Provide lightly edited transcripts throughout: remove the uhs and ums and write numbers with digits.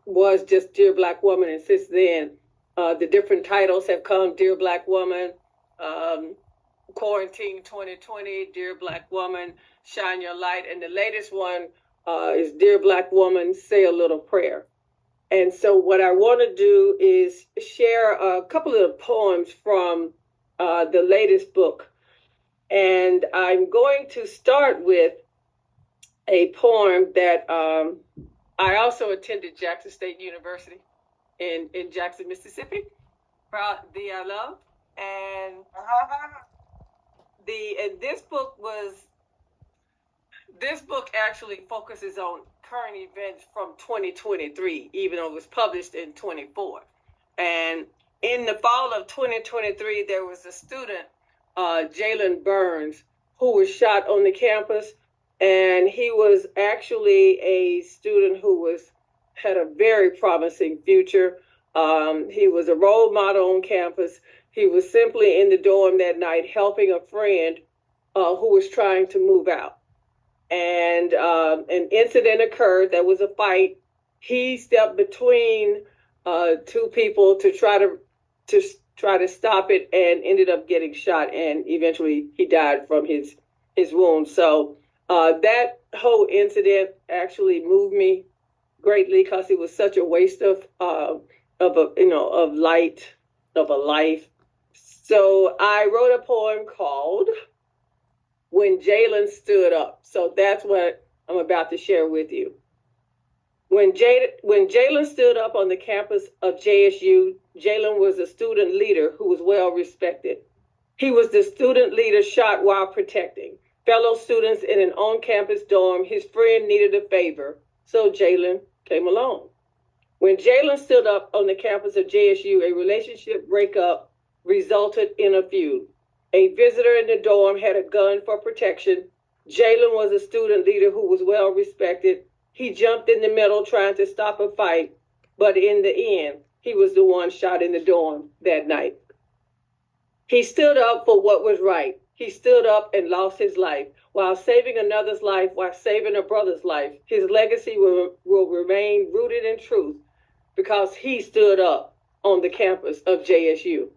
was just Dear Black Woman, and since then, the different titles have come: Dear Black Woman, Quarantine 2020, Dear Black Woman, Shine Your Light, and the latest one is Dear Black Woman, Say a Little Prayer. And so what I want to do is share a couple of poems from the latest book. And I'm going to start with a poem that I also attended Jackson State University in Jackson, Mississippi, the I love. And this book actually focuses on current events from 2023, even though it was published in 24. And in the fall of 2023, there was a student, Jaylen Burns, who was shot on the campus. And he was actually a student who had a very promising future. He was a role model on campus. He was simply in the dorm that night helping a friend who was trying to move out. And an incident occurred. There was a fight. He stepped between two people to try to stop it, and ended up getting shot. And eventually, he died from his wounds. So that whole incident actually moved me greatly, because it was such a waste of life. So I wrote a poem called When Jaylen Stood Up. So that's what I'm about to share with you. When Jaylen stood up on the campus of JSU, Jaylen was a student leader who was well respected. He was the student leader shot while protecting fellow students in an on-campus dorm. His friend needed a favor, so Jaylen came along. When Jaylen stood up on the campus of JSU, a relationship breakup resulted in a feud. A visitor in the dorm had a gun for protection. Jaylen was a student leader who was well respected. He jumped in the middle trying to stop a fight, but in the end, he was the one shot in the dorm that night. He stood up for what was right. He stood up and lost his life while saving another's life, while saving a brother's life. His legacy will remain rooted in truth because he stood up on the campus of JSU.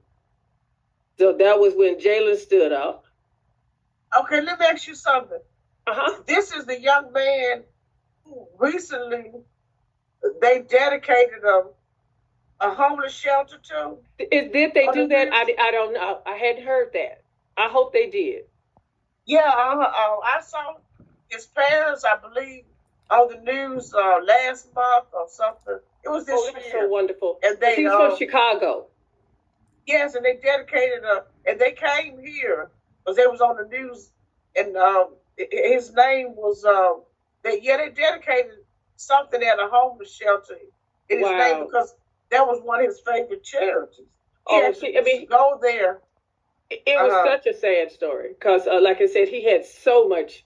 So that was when Jaylen stood up. Okay, let me ask you something. This is the young man who recently they dedicated a homeless shelter to. Did they do that? I don't know. I hadn't heard that. I hope they did. Yeah, I saw his parents, I believe, on the news last month or something. It was this year. That's so wonderful. And he's from Chicago. Yes, and they dedicated and they came here because they was on the news, and his name was they dedicated something at a homeless shelter in his name, because that was one of his favorite charities. Go there. It was such a sad story because, like I said, he had so much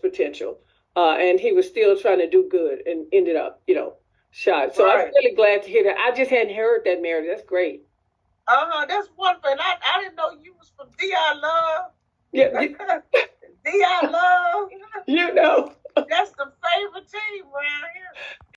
potential, and he was still trying to do good and ended up, shot. So right. I'm really glad to hear that. I just hadn't heard that, Mary. That's great. That's one thing. I didn't know you was from D.I. Love. Yeah. D.I. Love. You know. That's the favorite team around here.